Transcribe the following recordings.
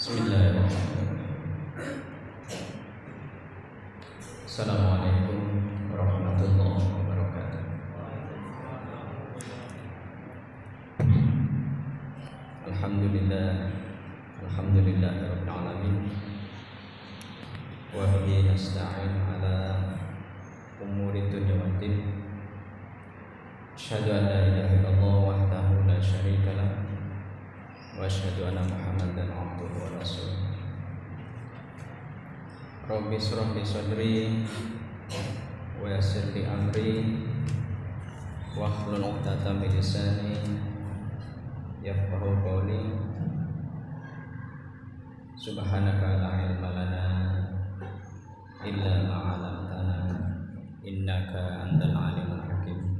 Bismillahirrahmanirrahim. Assalamualaikum warahmatullahi wabarakatuh. Alhamdulillahirabbil alamin. Wa bihi nasta'in ala umuri dunya waddin. Asyhadu an la ilaha illallah wahdahu la syarika lah. Wa asyhadu anna Muhammadan abduhu wa rasuluh. Rabbi shrah li sadri wa yassir li amri wahlul 'uqdatam min lisani yafqahu qawli. Subhanaka la ilma lana illa ma 'allamtana innaka antal alimul hakim.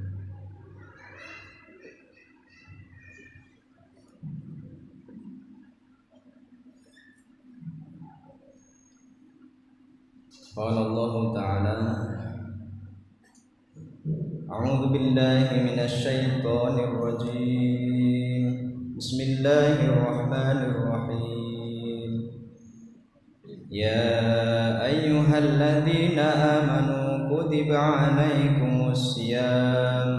Qala Allah Ta'ala A'udzu billahi minasy syaithanir rajim. Bismillahirrahmanirrahim. Ya ayyuhalladzina amanu kutiba 'alaikumus syiyam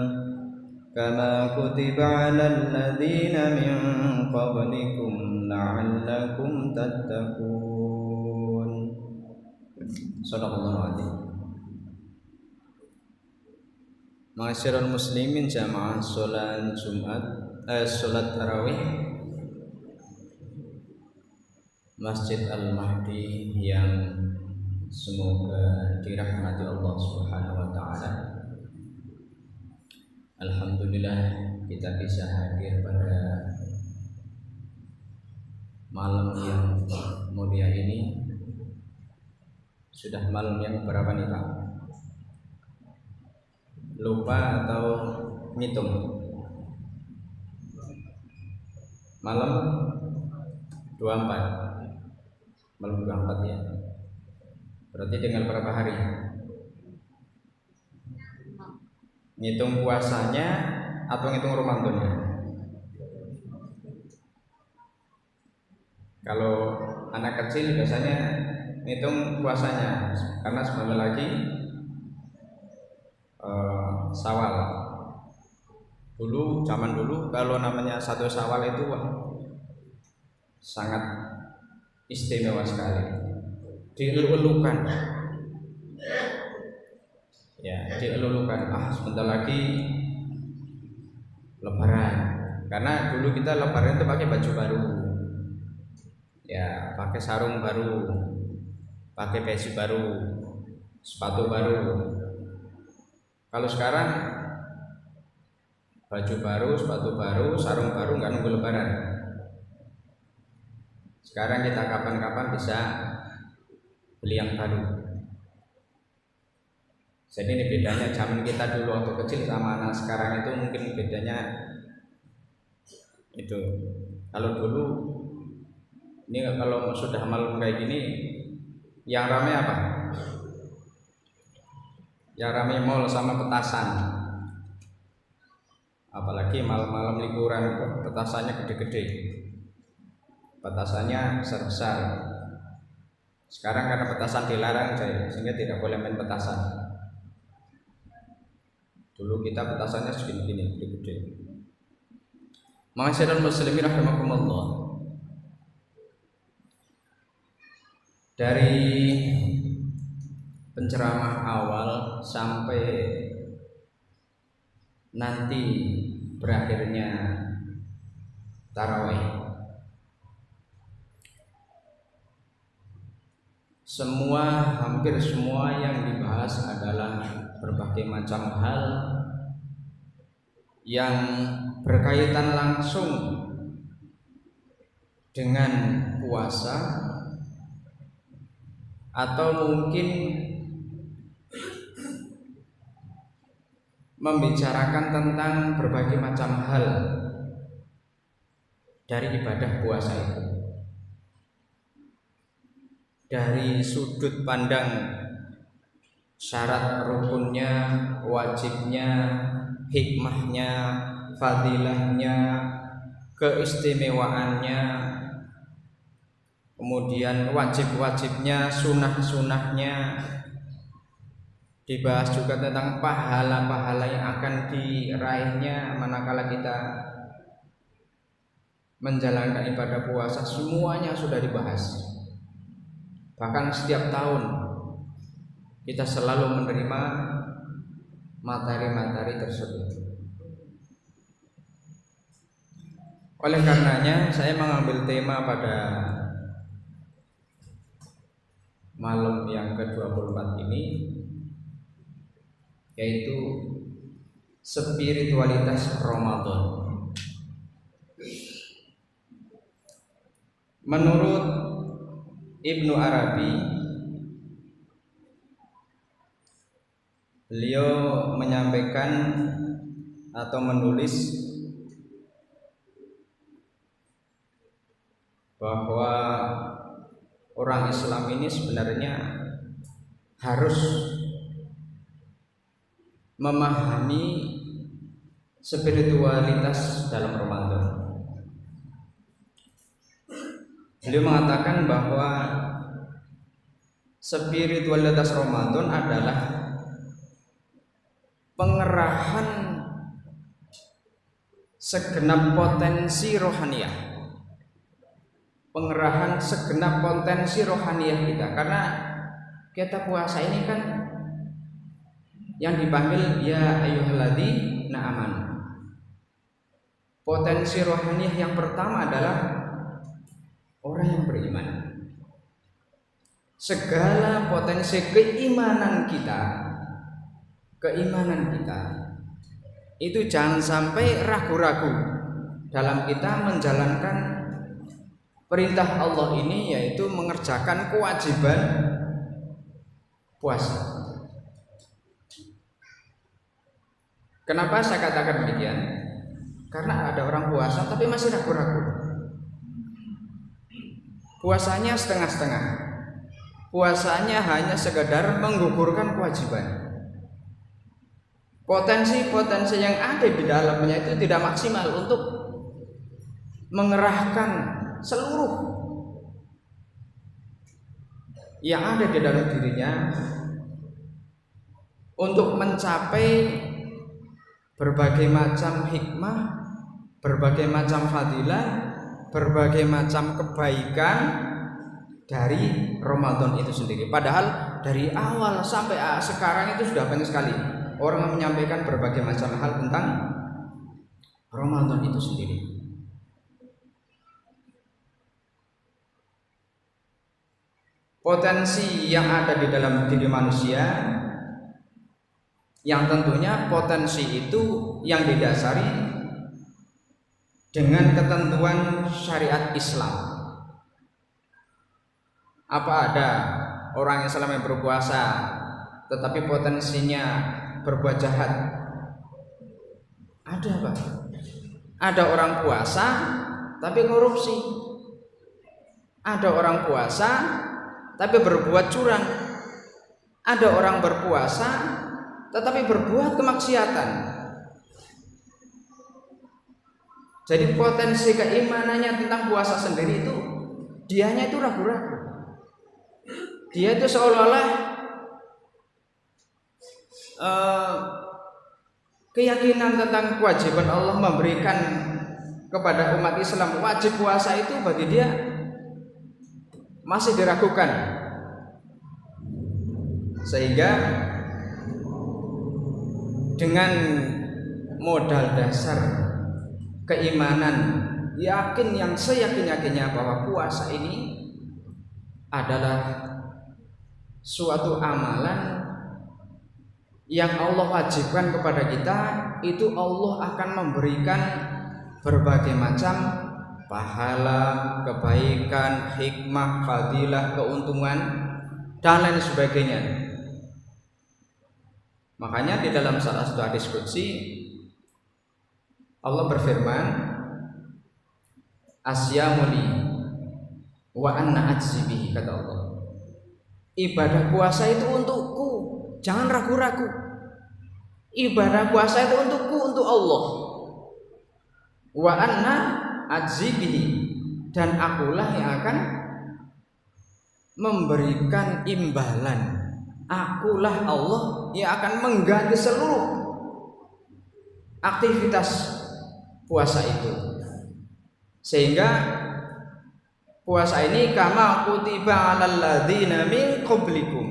kama kutiba 'alal ladzina min qablikum la'allakum tattaqun. Shadaqallahu adzim. Ma'asyiral muslimin jamaah salat Jumat, salat tarawih Masjid Al-Mahdi yang semoga dirahmati Allah Subhanahu wa taala. Alhamdulillah kita bisa hadir pada malam yang mulia ini. Sudah malam yang berapa nih Pak? Lupa atau ngitung? Malam 24. Malam 24 ya. Berarti tinggal berapa hari? Ngitung puasanya atau ngitung Ramadannya? Kalau anak kecil biasanya ngitung puasanya, karena sebentar lagi Syawal. Zaman dulu kalau namanya satu Syawal itu sangat istimewa sekali, dielulukan. Ya, dielulukan. Sebentar lagi Lebaran. Karena dulu kita Lebaran itu pakai baju baru. Ya, pakai sarung baru, pakai peci baru, sepatu baru. Kalau sekarang baju baru, sepatu baru, sarung baru, nggak nunggu Lebaran. Sekarang kita kapan-kapan bisa beli yang baru. Jadi ini bedanya zaman kita dulu waktu kecil sama anak sekarang itu mungkin bedanya itu. Kalau dulu ini kalau sudah malam kayak gini yang ramai apa? Yang ramai mall sama petasan. Apalagi malam-malam liburan, petasannya gede-gede, petasannya besar-besar. Sekarang karena petasan dilarang, sehingga tidak boleh main petasan. Dulu kita petasannya segini-gini, gede-gede. Ma'asyiral muslimin rahimakumullah. Dari penceramah awal sampai nanti berakhirnya tarawih, hampir semua yang dibahas adalah berbagai macam hal yang berkaitan langsung dengan puasa, atau mungkin membicarakan tentang berbagai macam hal dari ibadah puasa itu, dari sudut pandang syarat rukunnya, wajibnya, hikmahnya, fadilahnya, keistimewaannya, kemudian wajib-wajibnya, sunah-sunahnya, dibahas juga tentang pahala-pahala yang akan diraihnya manakala kita menjalankan ibadah puasa. Semuanya sudah dibahas. Bahkan setiap tahun kita selalu menerima materi-materi tersebut. Oleh karenanya saya mengambil tema pada malam yang ke-24 ini, yaitu spiritualitas Ramadan. Menurut Ibnu Arabi, beliau menyampaikan atau menulis bahwa orang Islam ini sebenarnya harus memahami spiritualitas dalam Ramadan. Beliau mengatakan bahwa spiritualitas Ramadan adalah pengerahan segenap potensi rohaniah. Pengerahan segenap potensi rohaniah kita, karena kita puasa ini kan yang dipanggil ya ayyuhalladzina amanu. Potensi rohaniah yang pertama adalah orang yang beriman. Segala potensi keimanan kita itu jangan sampai ragu-ragu dalam kita menjalankan perintah Allah ini, yaitu mengerjakan kewajiban puasa. Kenapa saya katakan demikian? Karena ada orang puasa tapi masih ragu-ragu. Puasanya setengah-setengah. Puasanya hanya sekedar menggugurkan kewajiban. Potensi-potensi yang ada di dalamnya itu tidak maksimal untuk mengerahkan seluruh yang ada di dalam dirinya untuk mencapai berbagai macam hikmah, berbagai macam fadilah, berbagai macam kebaikan dari Ramadan itu sendiri. Padahal dari awal sampai sekarang itu sudah banyak sekali orang menyampaikan berbagai macam hal tentang Ramadan itu sendiri. Potensi yang ada di dalam diri manusia, yang tentunya potensi itu yang didasari dengan ketentuan syariat Islam. Apa ada orang Islam yang berpuasa tetapi potensinya berbuat jahat? Ada, Pak. Ada orang puasa tapi korupsi. Ada orang puasa tapi berbuat curang. Ada orang berpuasa tetapi berbuat kemaksiatan. Jadi potensi keimanannya tentang puasa sendiri itu, dianya itu ragu-ragu. Dia itu seolah-olah keyakinan tentang kewajiban Allah memberikan kepada umat Islam wajib puasa itu bagi dia masih diragukan, sehingga dengan modal dasar keimanan, yakin yang seyakin-yakinnya bahwa puasa ini adalah suatu amalan yang Allah wajibkan kepada kita, itu Allah akan memberikan berbagai macam pahala, kebaikan, hikmah, fadilah, keuntungan, dan lain sebagainya. Makanya di dalam salah satu hadis qudsi Allah berfirman, asyamuli wa anna ajzi bihi, kata Allah. Ibadah puasa itu untukku, jangan ragu-ragu. Ibadah puasa itu untukku, untuk Allah. Wa anna ajzi bihi, dan akulah yang akan memberikan imbalan. Akulah Allah yang akan mengganti seluruh aktivitas puasa itu. Sehingga puasa ini kama kutiba 'alal ladzina min qablikum.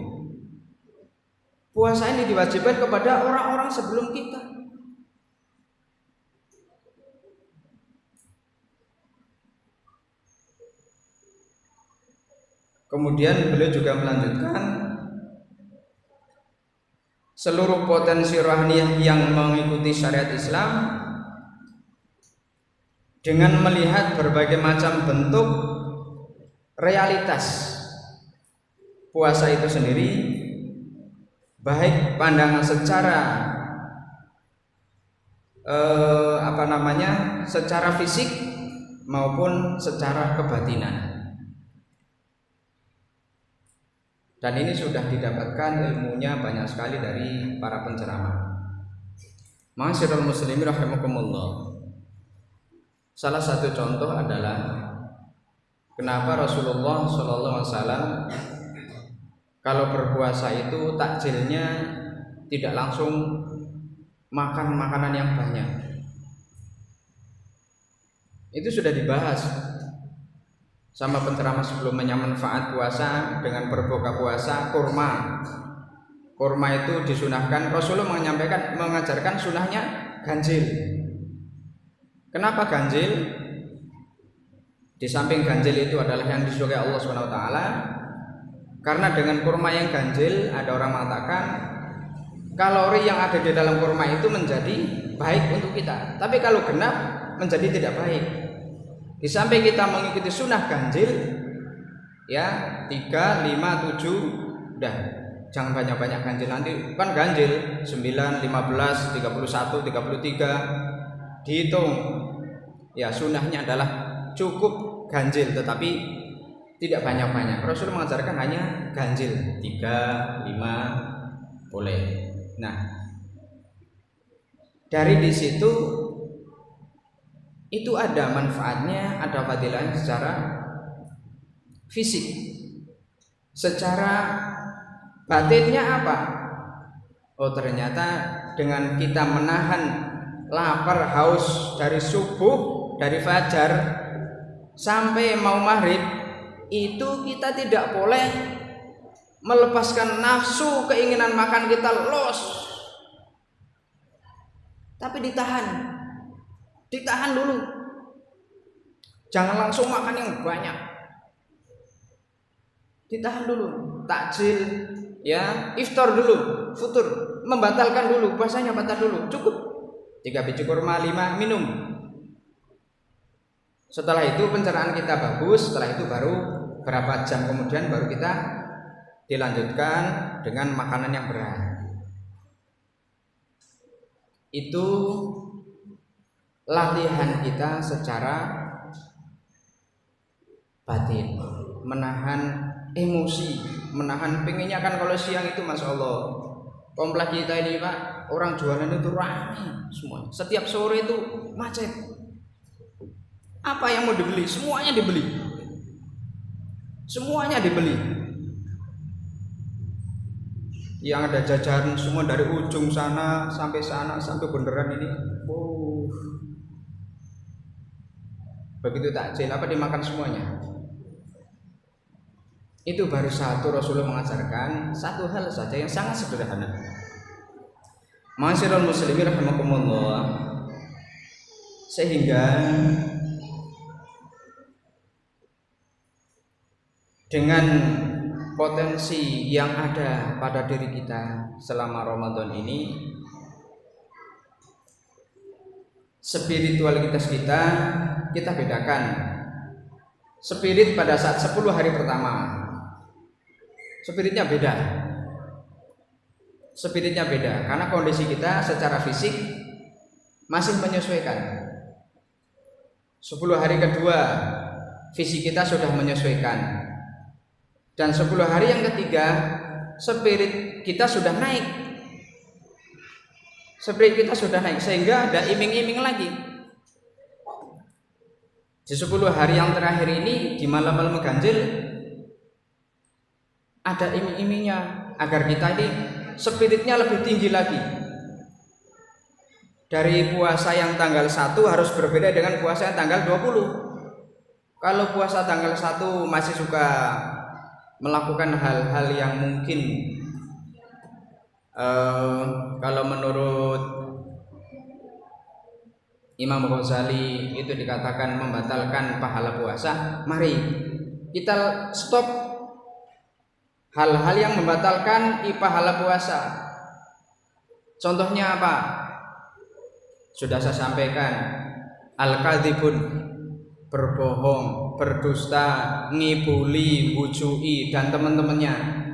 Puasa ini diwajibkan kepada orang-orang sebelum kita. Kemudian beliau juga melanjutkan, seluruh potensi rohaniyah yang mengikuti syariat Islam dengan melihat berbagai macam bentuk realitas puasa itu sendiri, baik pandangan secara secara fisik maupun secara kebatinan. Dan ini sudah didapatkan ilmunya banyak sekali dari para penceramah. Ma'asyiral muslimin rahimakumullah. Salah satu contoh adalah kenapa Rasulullah SAW kalau berpuasa itu takjilnya tidak langsung makan makanan yang banyak. Itu sudah dibahas sama penceramah sebelumnya, manfaat puasa dengan berbuka puasa. Kurma itu disunahkan. Rasulullah mengajarkan sunahnya ganjil. Kenapa ganjil? Di samping ganjil itu adalah yang disukai Allah SWT, karena dengan kurma yang ganjil, ada orang mengatakan kalori yang ada di dalam kurma itu menjadi baik untuk kita, tapi kalau genap menjadi tidak baik. Di samping kita mengikuti sunnah ganjil, ya 3, 5, 7, udah jangan banyak-banyak ganjil. Nanti kan ganjil 9, 15, 31, 33 dihitung. Ya sunnahnya adalah cukup ganjil tetapi tidak banyak-banyak. Rasul mengajarkan hanya ganjil 3, 5 boleh. Nah, dari di situ itu ada manfaatnya, ada fadilahnya secara fisik. Secara batinnya apa? Oh, ternyata dengan kita menahan lapar haus dari subuh, dari fajar sampai mau maghrib, itu kita tidak boleh melepaskan nafsu keinginan makan kita los, tapi ditahan dulu, jangan langsung makan yang banyak, ditahan dulu, takjil, ya iftar dulu, futur, membatalkan dulu, puasanya batal dulu, cukup 3 biji kurma, 5 minum. Setelah itu pencernaan kita bagus, setelah itu baru berapa jam kemudian baru kita dilanjutkan dengan makanan yang berat. Itu latihan kita secara batin, menahan emosi, menahan pengennya. Kan kalau siang itu Masya Allah, komplek kita ini Pak, orang jualan itu ramai semua, setiap sore itu macet. Apa yang mau dibeli? Semuanya dibeli, semuanya dibeli. Yang ada jajaran semua dari ujung sana sampai beneran ini. Begitu takjil apa dimakan semuanya. Itu baru satu. Rasulullah mengajarkan satu hal saja yang sangat sederhana. Ma'asyiral muslimin rahimakumullah. Sehingga dengan potensi yang ada pada diri kita selama Ramadan ini, spiritualitas kita bedakan. Spirit pada saat 10 hari pertama, spiritnya beda karena kondisi kita secara fisik masih menyesuaikan. 10 hari kedua fisik kita sudah menyesuaikan, dan 10 hari yang ketiga spirit kita sudah naik. Sehingga ada iming-iming lagi. Di 10 hari yang terakhir ini, di malam-malam ganjil, ada iming-imingnya agar kita ini spiritnya lebih tinggi lagi. Dari puasa yang tanggal 1 harus berbeda dengan puasa yang tanggal 20. Kalau puasa tanggal 1 masih suka melakukan hal-hal yang mungkin kalau menurut Imam Ghazali itu dikatakan membatalkan pahala puasa, mari kita stop hal-hal yang membatalkan pahala puasa. Contohnya apa? Sudah saya sampaikan, al-kadzibun, berbohong, berdusta, ngibuli, bujui, dan teman-temannya.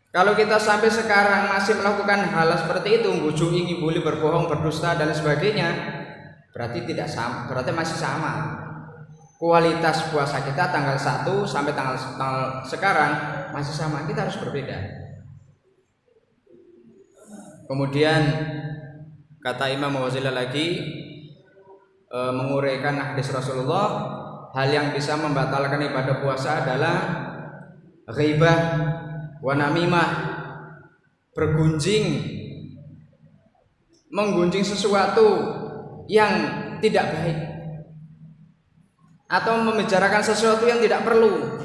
Kalau kita sampai sekarang masih melakukan hal seperti itu, bujui, ngibuli, berbohong, berdusta, dan sebagainya, berarti tidak sama, berarti masih sama. Kualitas puasa kita tanggal 1 sampai tanggal sekarang masih sama, kita harus berbeda. Kemudian kata Imam Ghazali lagi menguraikan hadis Rasulullah, hal yang bisa membatalkan ibadah puasa adalah ghibah wa namimah, bergunjing, menggunjing sesuatu yang tidak baik, atau membicarakan sesuatu yang tidak perlu.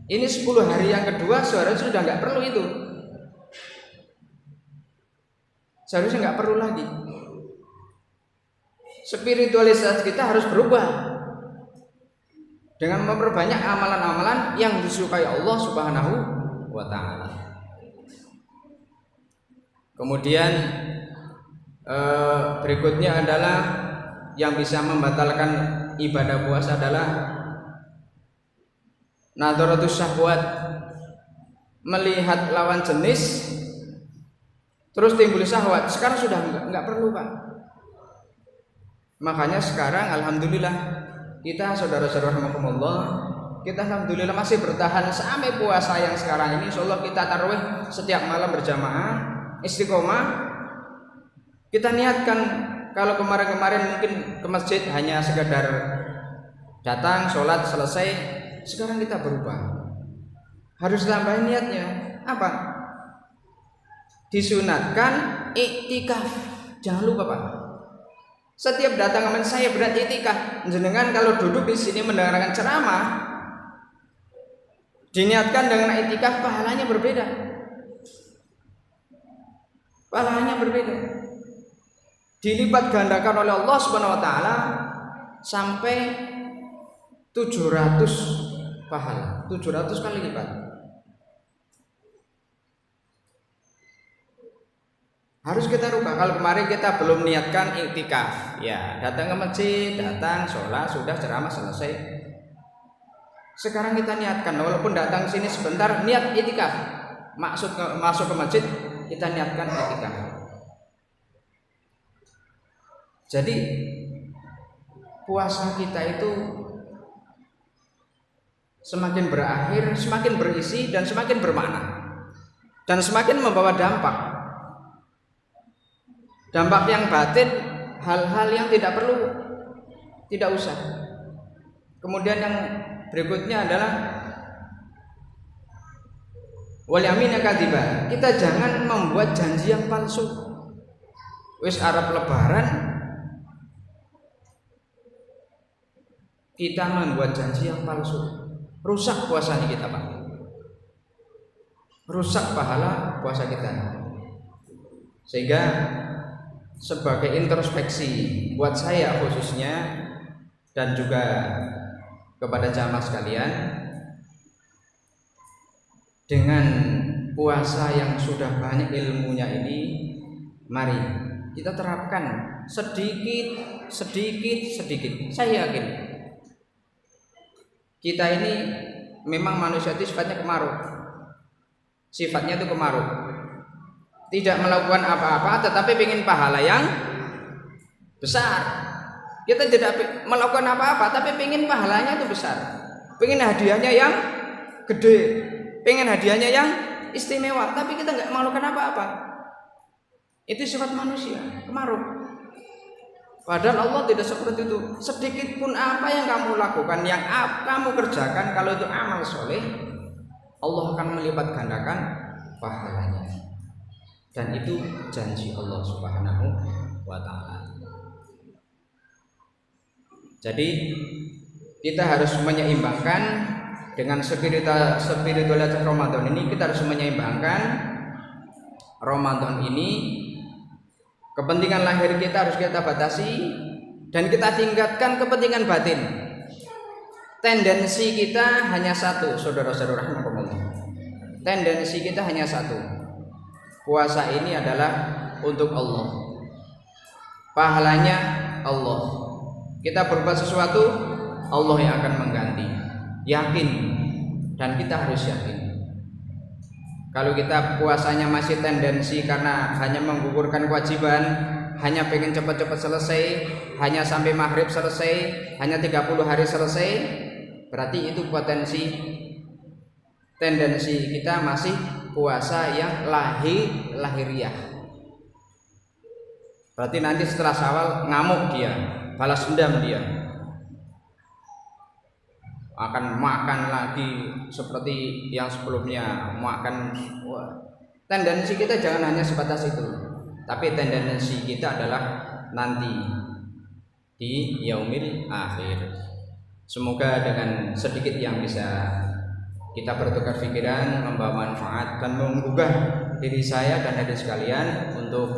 Ini 10 hari yang kedua seharusnya sudah nggak perlu itu, seharusnya nggak perlu lagi. Spiritualitas kita harus berubah dengan memperbanyak amalan-amalan yang disukai Allah Subhanahu wa ta'ala. Kemudian berikutnya adalah yang bisa membatalkan ibadah puasa adalah nadharatus syahwat, melihat lawan jenis terus timbul syahwat. Sekarang sudah enggak perlu, Pak. Makanya sekarang alhamdulillah kita saudara-saudara rahimakumullah, kita alhamdulillah masih bertahan sampai puasa yang sekarang ini. Insyaallah kita tarawih setiap malam berjamaah, istiqomah. Kita niatkan, kalau kemarin-kemarin mungkin ke masjid hanya sekedar datang, sholat, selesai. Sekarang kita berubah, harus tambahin niatnya. Apa? Disunatkan iktikaf. Jangan lupa, Pak. Setiap datang ke saya berat iktikaf. Jenengan kalau duduk di sini mendengarkan ceramah, diniatkan dengan iktikaf, pahalanya berbeda. Pahalanya berbeda. Dilipat gandakan oleh Allah Subhanahu wa taala sampai 700 pahala, 700 kali lipat. Harus kita rubah. Kalau kemarin kita belum niatkan iktikaf, ya datang ke masjid, datang sholat, sudah ceramah selesai. Sekarang kita niatkan, walaupun datang sini sebentar, niat iktikaf. Masuk ke masjid, kita niatkan iktikaf. Jadi puasa kita itu semakin berakhir, semakin berisi dan semakin bermakna, dan semakin membawa dampak yang batin, hal-hal yang tidak perlu, tidak usah. Kemudian yang berikutnya adalah wal yamin kadziba. Kita jangan membuat janji yang palsu. Wis arep lebaran kita membuat janji yang palsu, rusak puasanya kita, Pak. Rusak pahala puasa kita. Sehingga sebagai introspeksi buat saya khususnya dan juga kepada jamaah sekalian, dengan puasa yang sudah banyak ilmunya ini, mari kita terapkan sedikit. Saya yakin kita ini memang manusia itu sifatnya kemaruk. Sifatnya itu kemaruk. Tidak melakukan apa-apa tetapi ingin pahala yang besar. Kita tidak melakukan apa-apa tapi ingin pahalanya itu besar. Ingin hadiahnya yang gede, ingin hadiahnya yang istimewa, tapi kita nggak melakukan apa-apa. Itu sifat manusia, kemaruk. Padahal Allah tidak seperti itu. Sedikit pun apa yang kamu lakukan, yang kamu kerjakan, kalau itu amal soleh, Allah akan melipat gandakan pahalanya. Dan itu janji Allah Subhanahu wa taala. Jadi kita harus menyeimbangkan dengan spiritualitas Ramadan ini. Kita harus menyeimbangkan Ramadan ini, kepentingan lahir kita harus kita batasi dan kita tingkatkan kepentingan batin. Tendensi kita hanya satu, saudara-saudara rahimakumullah. Tendensi kita hanya satu. Puasa ini adalah untuk Allah. Pahalanya Allah. Kita berbuat sesuatu, Allah yang akan mengganti. Yakin, dan kita harus yakin. Kalau kita puasanya masih tendensi karena hanya menggugurkan kewajiban, hanya pengen cepat-cepat selesai, hanya sampai maghrib selesai, hanya 30 hari selesai, berarti itu tendensi kita masih puasa yang lahiriah. Berarti nanti setelah Syawal ngamuk dia, balas dendam dia, akan makan lagi seperti yang sebelumnya makan. Tendensi kita jangan hanya sebatas itu, tapi tendensi kita adalah nanti di yaumil akhir. Semoga dengan sedikit yang bisa kita bertukar pikiran, membawa manfaat dan menggugah diri saya dan hadirin sekalian untuk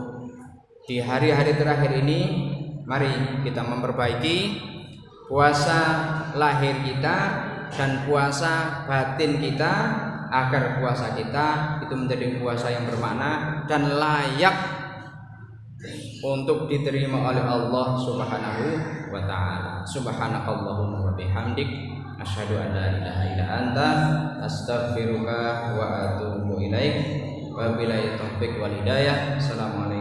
di hari-hari terakhir ini. Mari kita memperbaiki puasa lahir kita dan puasa batin kita, agar puasa kita itu menjadi puasa yang bermakna dan layak untuk diterima oleh Allah Subhanahu wa taala. Subhanakallahumma wa bihamdik, asyhadu an la ilaha illa anta, astaghfiruka wa atubu ilaik. Wabillahi taufik wal hidayah. Assalamualaikum.